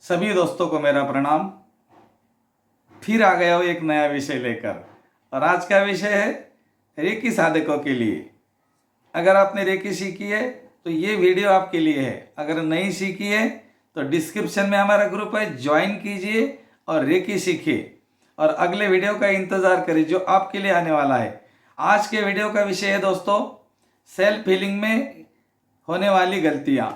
सभी दोस्तों को मेरा प्रणाम। फिर आ गया हूँ एक नया विषय लेकर, और आज का विषय है रेकी साधकों के लिए। अगर आपने रेकी सीखी है तो ये वीडियो आपके लिए है। अगर नहीं सीखी है तो डिस्क्रिप्शन में हमारा ग्रुप है, ज्वाइन कीजिए और रेकी सीखिए और अगले वीडियो का इंतज़ार करिए जो आपके लिए आने वाला है। आज के वीडियो का विषय है दोस्तों, सेल्फ हीलिंग में होने वाली गलतियाँ।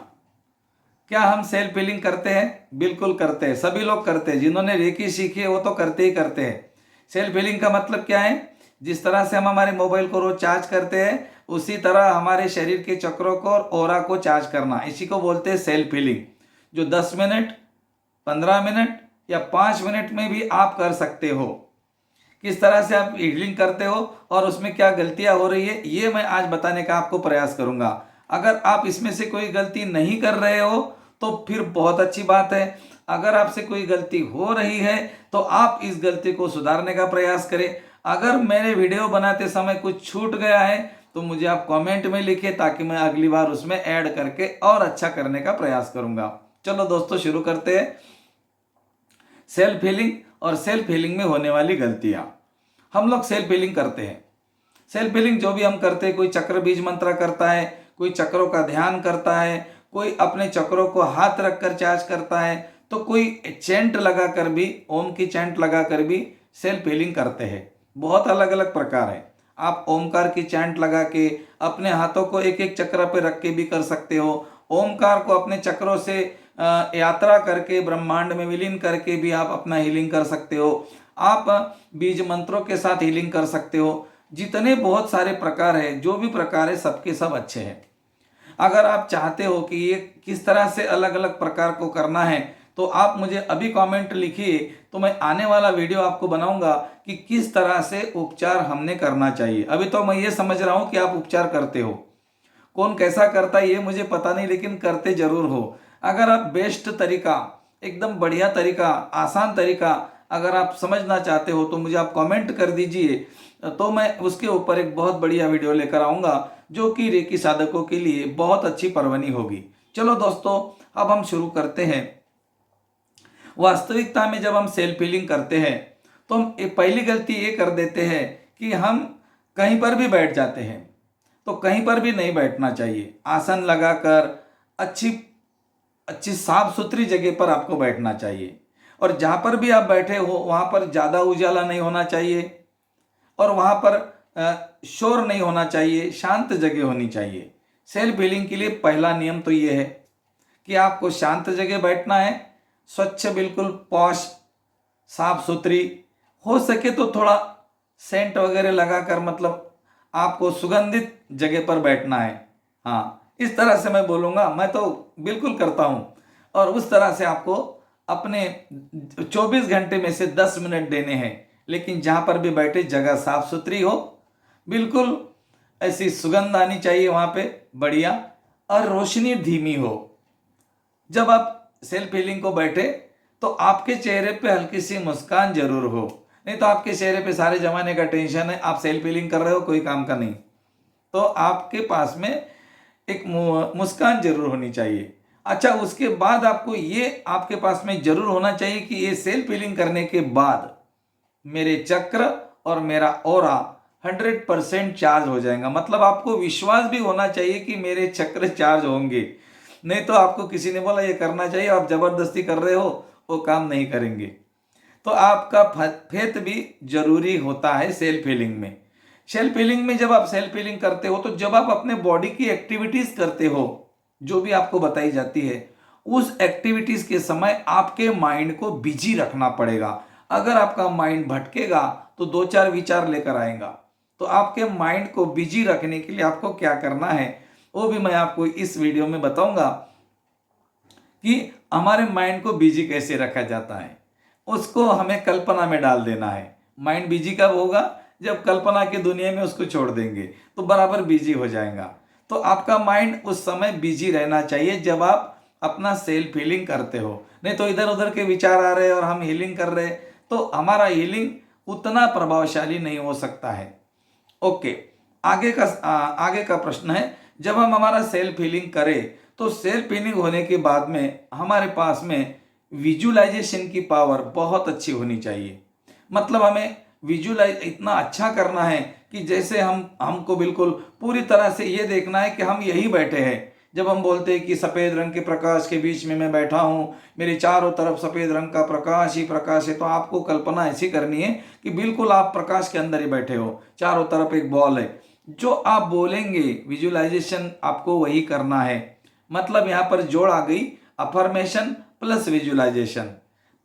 क्या हम सेल्फ हीलिंग करते हैं? बिल्कुल करते हैं, सभी लोग करते हैं। जिन्होंने रेकी सीखी है वो तो करते ही करते हैं। सेल्फ हीलिंग का मतलब क्या है? जिस तरह से हम हमारे मोबाइल को रोज चार्ज करते हैं उसी तरह हमारे शरीर के चक्रों को और ऑरा को चार्ज करना, इसी को बोलते हैं सेल्फ हीलिंग। जो 10 मिनट, 15 मिनट या 5 मिनट में भी आप कर सकते हो। किस तरह से आप हीलिंग करते हो और उसमें क्या गलतियां हो रही है ये मैं आज बताने का आपको प्रयास करूंगा। अगर आप इसमें से कोई गलती नहीं कर रहे हो तो फिर बहुत अच्छी बात है। अगर आपसे कोई गलती हो रही है तो आप इस गलती को सुधारने का प्रयास करें। अगर मेरे वीडियो बनाते समय कुछ छूट गया है तो मुझे आप कमेंट में लिखिए ताकि मैं अगली बार उसमें ऐड करके और अच्छा करने का प्रयास करूंगा। चलो दोस्तों शुरू करते हैं। सेल्फ हीलिंग और सेल्फ हीलिंग में होने वाली गलतियां। हम लोग सेल्फ हीलिंग करते हैं। सेल्फ हीलिंग जो भी हम करते हैं, कोई चक्र बीज मंत्र करता है, कोई चक्रों का ध्यान करता है, कोई अपने चक्रों को हाथ रखकर चार्ज करता है, तो कोई चैंट लगाकर भी, ओम की चैंट लगाकर भी सेल्फ हीलिंग करते हैं। बहुत अलग अलग प्रकार है। आप ओमकार की चैंट लगा के अपने हाथों को एक एक चक्र पे रख के भी कर सकते हो। ओमकार को अपने चक्रों से यात्रा करके ब्रह्मांड में विलीन करके भी आप अपना हीलिंग कर सकते हो। आप बीज मंत्रों के साथ हीलिंग कर सकते हो। जितने बहुत सारे प्रकार है, जो भी प्रकार है सबके सब अच्छे हैं। अगर आप चाहते हो कि ये किस तरह से अलग अलग प्रकार को करना है तो आप मुझे अभी कमेंट लिखिए, तो मैं आने वाला वीडियो आपको बनाऊंगा कि किस तरह से उपचार हमने करना चाहिए। अभी तो मैं ये समझ रहा हूँ कि आप उपचार करते हो, कौन कैसा करता है ये मुझे पता नहीं, लेकिन करते जरूर हो। अगर आप बेस्ट तरीका, एकदम बढ़िया तरीका, आसान तरीका अगर आप समझना चाहते हो तो मुझे आप कमेंट कर दीजिए, तो मैं उसके ऊपर एक बहुत बढ़िया वीडियो लेकर आऊँगा जो कि रेकी साधकों के लिए बहुत अच्छी परवनी होगी। चलो दोस्तों अब हम शुरू करते हैं। वास्तविकता में जब हम सेल्फ हीलिंग करते हैं तो हम पहली गलती ये कर देते हैं कि हम कहीं पर भी बैठ जाते हैं। तो कहीं पर भी नहीं बैठना चाहिए। आसन लगाकर अच्छी अच्छी साफ सुथरी जगह पर आपको बैठना चाहिए, और जहाँ पर भी आप बैठे हो वहाँ पर ज़्यादा उजाला नहीं होना चाहिए और वहाँ पर शोर नहीं होना चाहिए, शांत जगह होनी चाहिए। सेल्फ हीलिंग के लिए पहला नियम तो ये है कि आपको शांत जगह बैठना है, स्वच्छ, बिल्कुल पॉश, साफ सुथरी, हो सके तो थोड़ा सेंट वगैरह लगाकर, मतलब आपको सुगंधित जगह पर बैठना है। हाँ, इस तरह से मैं बोलूँगा, मैं तो बिल्कुल करता हूँ। और उस तरह से आपको अपने 24 घंटे में से 10 मिनट देने हैं, लेकिन जहाँ पर भी बैठे जगह साफ सुथरी हो, बिल्कुल ऐसी सुगंध आनी चाहिए वहाँ पे बढ़िया, और रोशनी धीमी हो। जब आप सेल्फ हीलिंग को बैठे तो आपके चेहरे पे हल्की सी मुस्कान जरूर हो, नहीं तो आपके चेहरे पे सारे जमाने का टेंशन है, आप सेल्फ हीलिंग कर रहे हो, कोई काम का नहीं। तो आपके पास में एक मुस्कान जरूर होनी चाहिए। अच्छा, उसके बाद आपको ये आपके पास में जरूर होना चाहिए कि ये सेल्फ हीलिंग करने के बाद मेरे चक्र और मेरा ऑरा 100% चार्ज हो जाएगा। मतलब आपको विश्वास भी होना चाहिए कि मेरे चक्र चार्ज होंगे, नहीं तो आपको किसी ने बोला ये करना चाहिए, आप जबरदस्ती कर रहे हो, वो काम नहीं करेंगे। तो आपका फेथ भी जरूरी होता है सेल्फ हीलिंग में। सेल्फ हीलिंग में जब आप सेल्फ हीलिंग करते हो तो जब आप अपने बॉडी की एक्टिविटीज करते हो, जो भी आपको बताई जाती है, उस एक्टिविटीज के समय आपके माइंड को बिजी रखना पड़ेगा। अगर आपका माइंड भटकेगा तो 2-4 विचार लेकर आएगा। तो आपके माइंड को बिजी रखने के लिए आपको क्या करना है वो भी मैं आपको इस वीडियो में बताऊंगा कि हमारे माइंड को बिजी कैसे रखा जाता है। उसको हमें कल्पना में डाल देना है। माइंड बिजी कब होगा? जब कल्पना की दुनिया में उसको छोड़ देंगे तो बराबर बिजी हो जाएगा। तो आपका माइंड उस समय बिजी रहना चाहिए जब आप अपना सेल्फ हीलिंग करते हो, नहीं तो इधर उधर के विचार आ रहे और हम हीलिंग कर रहे तो हमारा हीलिंग उतना प्रभावशाली नहीं हो सकता है। ओके, आगे का प्रश्न है, जब हम हमारा सेल्फ हीलिंग करें तो सेल्फ हीलिंग होने के बाद में हमारे पास में विजुअलाइजेशन की पावर बहुत अच्छी होनी चाहिए। मतलब हमें विजुअलाइज इतना अच्छा करना है कि जैसे हमको बिल्कुल पूरी तरह से ये देखना है कि हम यही बैठे हैं। जब हम बोलते हैं कि सफ़ेद रंग के प्रकाश के बीच में मैं बैठा हूँ, मेरे चारों तरफ सफ़ेद रंग का प्रकाश ही प्रकाश है, तो आपको कल्पना ऐसी करनी है कि बिल्कुल आप प्रकाश के अंदर ही बैठे हो, चारों तरफ एक बॉल है। जो आप बोलेंगे विजुअलाइजेशन आपको वही करना है। मतलब यहाँ पर जोड़ आ गई, अफर्मेशन प्लस विजुअलाइजेशन।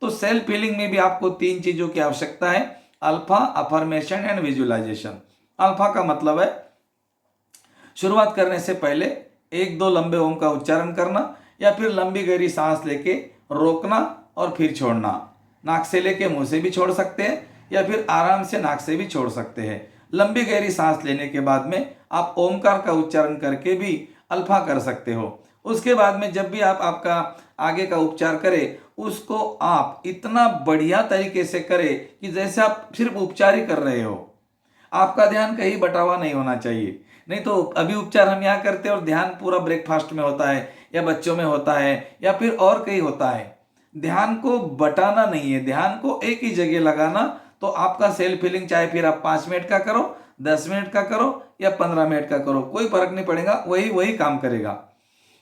तो सेल्फ हीलिंग में भी आपको 3 चीज़ों की आवश्यकता है, alpha, affirmation and visualisation. Alpha का मतलब है शुरुआत करने से पहले 1-2 लंबे ओम का उच्चारण करना, या फिर लंबी गहरी सांस लेके रोकना और फिर छोड़ना। नाक से लेके मुंह से भी छोड़ सकते हैं, या फिर आराम से नाक से भी छोड़ सकते हैं। लंबी गहरी सांस लेने के बाद में आप ओमकार का उच्चारण करके भी अल्फा कर सकते हो। उसके बाद में जब भी आप आपका आगे का उपचार करें, उसको आप इतना बढ़िया तरीके से करें कि जैसे आप सिर्फ उपचार ही कर रहे हो, आपका ध्यान कहीं बटावा नहीं होना चाहिए। नहीं तो अभी उपचार हम यहाँ करते हैं और ध्यान पूरा ब्रेकफास्ट में होता है, या बच्चों में होता है, या फिर और कहीं होता है। ध्यान को बटाना नहीं है, ध्यान को एक ही जगह लगाना। तो आपका सेल्फ हीलिंग चाहे फिर आप 5 मिनट का करो, 10 मिनट का करो, या 15 मिनट का करो, कोई फर्क नहीं पड़ेगा, वही वही काम करेगा।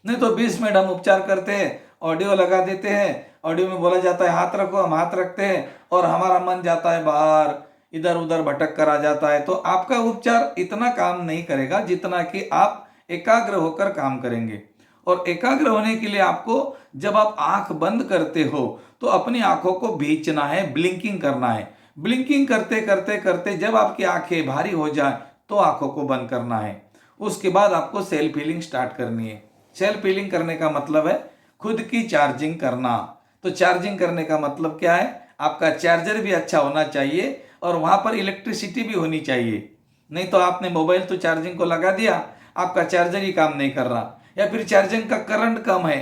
नहीं तो 20 मिनट हम उपचार करते हैं, ऑडियो लगा देते हैं, ऑडियो में बोला जाता है हाथ रखो, हम हाथ रखते हैं और हमारा मन जाता है बाहर, इधर उधर भटक कर आ जाता है। तो आपका उपचार इतना काम नहीं करेगा जितना कि आप एकाग्र होकर काम करेंगे। और एकाग्र होने के लिए आपको, जब आप आंख बंद करते हो तो अपनी आंखों को भींचना है, ब्लिंकिंग करना है। ब्लिंकिंग करते करते करते जब आपकी आंखें भारी हो जाए तो आंखों को बंद करना है। उसके बाद आपको सेल्फ हीलिंग स्टार्ट करनी है। सेल्फ हीलिंग करने का मतलब है खुद की चार्जिंग करना। तो चार्जिंग करने का मतलब क्या है, आपका चार्जर भी अच्छा होना चाहिए और वहाँ पर इलेक्ट्रिसिटी भी होनी चाहिए। नहीं तो आपने मोबाइल तो चार्जिंग को लगा दिया, आपका चार्जर ही काम नहीं कर रहा, या फिर चार्जिंग का करंट कम है,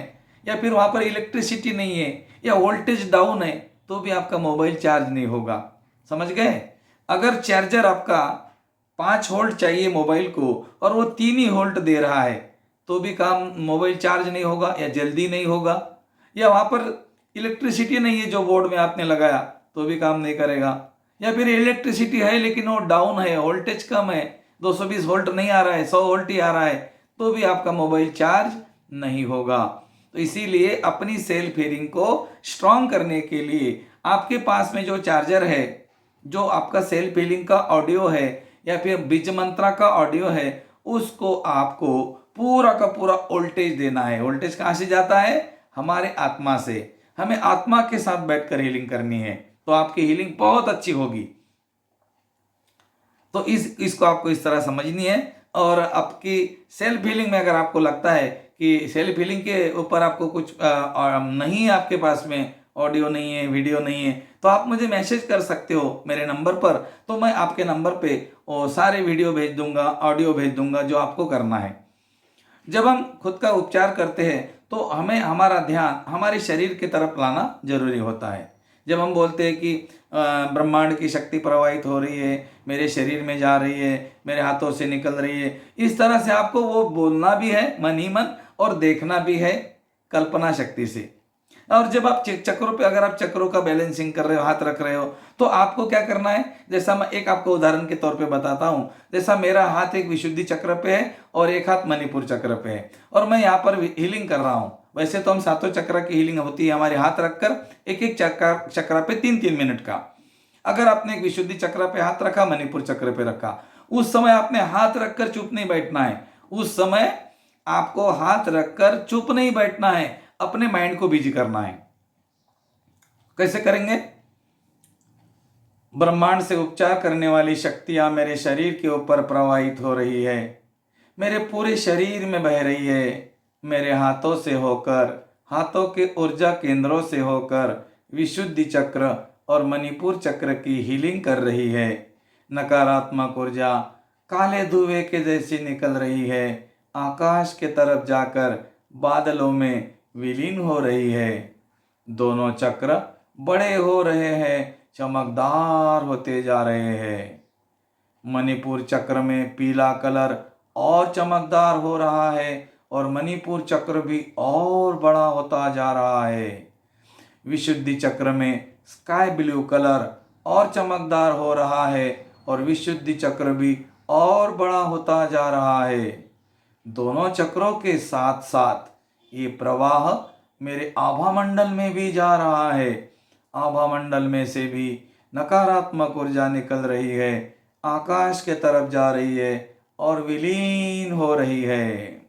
या फिर वहाँ पर इलेक्ट्रिसिटी नहीं है, या वोल्टेज डाउन है, तो भी आपका मोबाइल चार्ज नहीं होगा। समझ गए? अगर चार्जर आपका 5 वोल्ट चाहिए मोबाइल को और वो 3 ही वोल्ट दे रहा है, तो भी काम, मोबाइल चार्ज नहीं होगा या जल्दी नहीं होगा। या वहाँ पर इलेक्ट्रिसिटी नहीं है जो बोर्ड में आपने लगाया, तो भी काम नहीं करेगा। या फिर इलेक्ट्रिसिटी है लेकिन वो डाउन है, वोल्टेज कम है, 220 वोल्ट नहीं आ रहा है, 100 वोल्ट ही आ रहा है, तो भी आपका मोबाइल चार्ज नहीं होगा। तो इसीलिए अपनी सेल्फ हीलिंग को स्ट्रांग करने के लिए आपके पास में जो चार्जर है, जो आपका सेल्फ हीलिंग का ऑडियो है या फिर बीज मंत्रा का ऑडियो है, उसको आपको पूरा का पूरा वोल्टेज देना है। वोल्टेज कहाँ से जाता है? हमारे आत्मा से। हमें आत्मा के साथ बैठकर हीलिंग करनी है, तो आपकी हीलिंग बहुत अच्छी होगी। तो इसको आपको इस तरह समझनी है। और आपकी सेल्फ हीलिंग में अगर आपको लगता है कि सेल्फ हीलिंग के ऊपर आपको कुछ नहीं है, आपके पास में ऑडियो नहीं है, वीडियो नहीं है, तो आप मुझे मैसेज कर सकते हो मेरे नंबर पर। तो मैं आपके नंबर पे वो सारे वीडियो भेज दूंगा, ऑडियो भेज दूंगा जो आपको करना है। जब हम खुद का उपचार करते हैं तो हमें हमारा ध्यान हमारे शरीर की तरफ लाना जरूरी होता है। जब हम बोलते हैं कि ब्रह्मांड की शक्ति प्रवाहित हो रही है, मेरे शरीर में जा रही है, मेरे हाथों से निकल रही है, इस तरह से आपको वो बोलना भी है मन ही मन, और देखना भी है कल्पना शक्ति से। और जब आप चक्रों पे, अगर आप चक्रों का बैलेंसिंग कर रहे हो, हाथ रख रहे हो, तो आपको क्या करना है, जैसा मैं एक आपको उदाहरण के तौर पे बताता हूँ। जैसा मेरा हाथ एक विशुद्धि चक्र पे है और एक हाथ मणिपुर चक्र पे है, और मैं यहाँ पर हीलिंग कर रहा हूँ। वैसे तो हम सातों चक्र की हीलिंग होती है हमारे हाथ रखकर, एक एक चक्र पे 3-3 मिनट का। अगर आपने एक विशुद्धि चक्र पे हाथ रखा, मणिपुर चक्र पे रखा, उस समय आपने हाथ रखकर चुप नहीं बैठना है। उस समय आपको हाथ रखकर चुप नहीं बैठना है, अपने माइंड को बिजी करना है। कैसे करेंगे? ब्रह्मांड से उपचार करने वाली शक्तियां मेरे शरीर के ऊपर प्रवाहित हो रही है, मेरे पूरे शरीर में बह रही है, मेरे हाथों से होकर, हाथों के ऊर्जा केंद्रों से होकर विशुद्धि चक्र और मणिपुर चक्र की हीलिंग कर रही है। नकारात्मक ऊर्जा काले धुएं के जैसी निकल रही है, आकाश के तरफ जाकर बादलों में विलीन हो रही है। दोनों चक्र बड़े हो रहे हैं, चमकदार होते जा रहे हैं। मणिपुर चक्र में पीला कलर और चमकदार हो रहा है और मणिपुर चक्र भी और बड़ा होता जा रहा है। विशुद्धि चक्र में स्काई ब्लू कलर और चमकदार हो रहा है और विशुद्धि चक्र भी और बड़ा होता जा रहा है। दोनों चक्रों के साथ साथ ये प्रवाह मेरे आभा मंडल में भी जा रहा है। आभा मंडल में से भी नकारात्मक ऊर्जा निकल रही है, आकाश के तरफ जा रही है और विलीन हो रही है।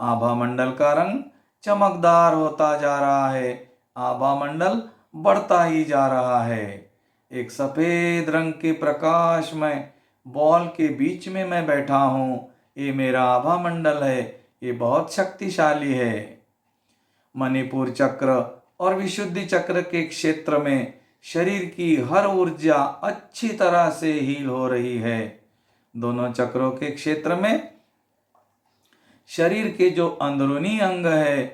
आभा मंडल का रंग चमकदार होता जा रहा है, आभा मंडल बढ़ता ही जा रहा है। एक सफेद रंग के प्रकाशमय बॉल के बीच में मैं बैठा हूँ। ये मेरा आभा मंडल है, ये बहुत शक्तिशाली है। मणिपुर चक्र और विशुद्धि चक्र के क्षेत्र में शरीर की हर ऊर्जा अच्छी तरह से हील हो रही है। दोनों चक्रों के क्षेत्र में शरीर के जो अंदरूनी अंग है,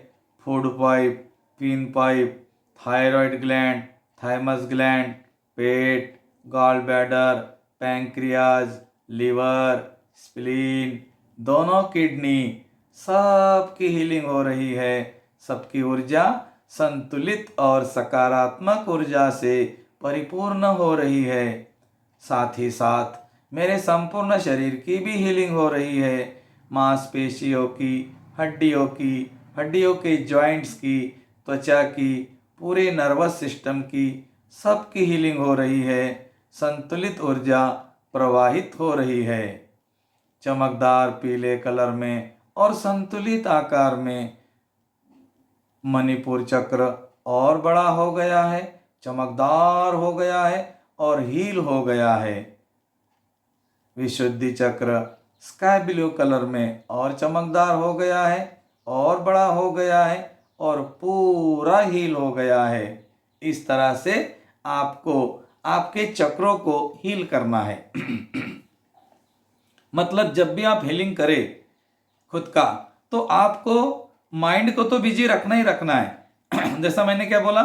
फूड पाइप, पीन pipe, thyroid gland, thymus gland, पेट, gall bladder, pancreas, liver, spleen, दोनों किडनी, सबकी हीलिंग हो रही है। सबकी ऊर्जा संतुलित और सकारात्मक ऊर्जा से परिपूर्ण हो रही है। साथ ही साथ मेरे संपूर्ण शरीर की भी हीलिंग हो रही है। मांसपेशियों की, हड्डियों के जॉइंट्स की, त्वचा की, पूरे नर्वस सिस्टम की, सबकी हीलिंग हो रही है। संतुलित ऊर्जा प्रवाहित हो रही है। चमकदार पीले कलर में और संतुलित आकार में मणिपुर चक्र और बड़ा हो गया है, चमकदार हो गया है और हील हो गया है। विशुद्धि चक्र स्काई ब्लू कलर में और चमकदार हो गया है और बड़ा हो गया है और पूरा हील हो गया है। इस तरह से आपको आपके चक्रों को हील करना है। मतलब जब भी आप हीलिंग करें खुद का, तो आपको माइंड को तो बिजी रखना ही रखना है। जैसा मैंने क्या बोला,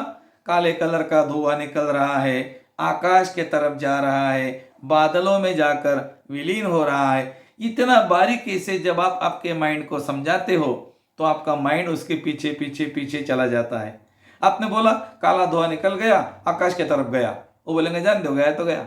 काले कलर का धुआं निकल रहा है, आकाश के तरफ जा रहा है, बादलों में जाकर विलीन हो रहा है। इतना बारीकी से जब आप आपके माइंड को समझाते हो तो आपका माइंड उसके पीछे पीछे पीछे चला जाता है। आपने बोला काला धुआं निकल गया, आकाश की तरफ गया, वो बोलेंगे जान दो, गया तो गया।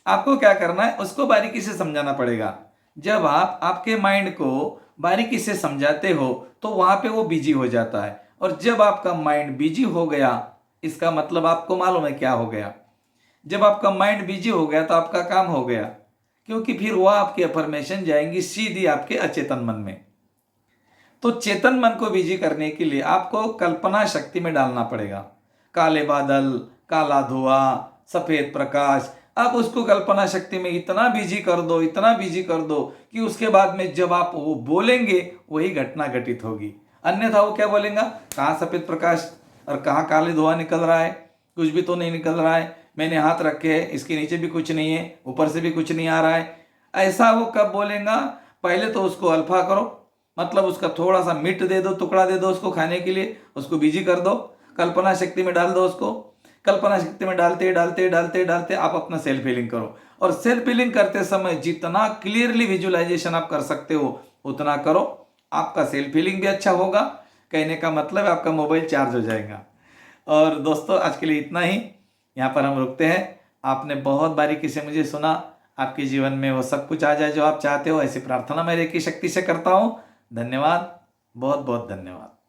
आपको क्या करना है, उसको बारीकी से समझाना पड़ेगा। जब आप आपके माइंड को बारीकी से समझाते हो तो वहां पे वो बिजी हो जाता है। और जब आपका माइंड बिजी हो गया, इसका मतलब आपको मालूम है क्या हो गया। जब आपका माइंड बिजी हो गया तो आपका काम हो गया, क्योंकि फिर वह आपकी अफर्मेशन जाएंगी सीधी आपके अचेतन मन में। तो चेतन मन को बिजी करने के लिए आपको कल्पना शक्ति में डालना पड़ेगा। काले बादल, काला धुआं, सफेद प्रकाश, आप उसको कल्पना शक्ति में इतना बिजी कर दो, इतना बिजी कर दो कि उसके बाद में जब आप वो बोलेंगे वही घटना घटित होगी। अन्यथा वो क्या बोलेगा, कहाँ सफेद प्रकाश और कहाँ काले धुआं निकल रहा है, कुछ भी तो नहीं निकल रहा है, मैंने हाथ रखे हैं, इसके नीचे भी कुछ नहीं है, ऊपर से भी कुछ नहीं आ रहा है। ऐसा वो कब बोलेगा, पहले तो उसको अल्फा करो, मतलब उसका थोड़ा सा मीट दे दो, टुकड़ा दे दो उसको खाने के लिए, उसको बिजी कर दो, कल्पना शक्ति में डाल दो उसको। कल्पना शक्ति में डालते डालते डालते डालते आप अपना सेल्फ हीलिंग करो। और सेल्फ हीलिंग करते समय जितना क्लियरली विजुअलाइजेशन आप कर सकते हो उतना करो, आपका सेल्फ हीलिंग भी अच्छा होगा। कहने का मतलब है आपका मोबाइल चार्ज हो जाएगा। और दोस्तों आज के लिए इतना ही, यहाँ पर हम रुकते हैं। आपने बहुत बारीकी से मुझे सुना, आपके जीवन में वो सब कुछ आ जाए जो आप चाहते हो, ऐसी प्रार्थना मैं रेकी शक्ति से करता हूँ। धन्यवाद, बहुत बहुत धन्यवाद।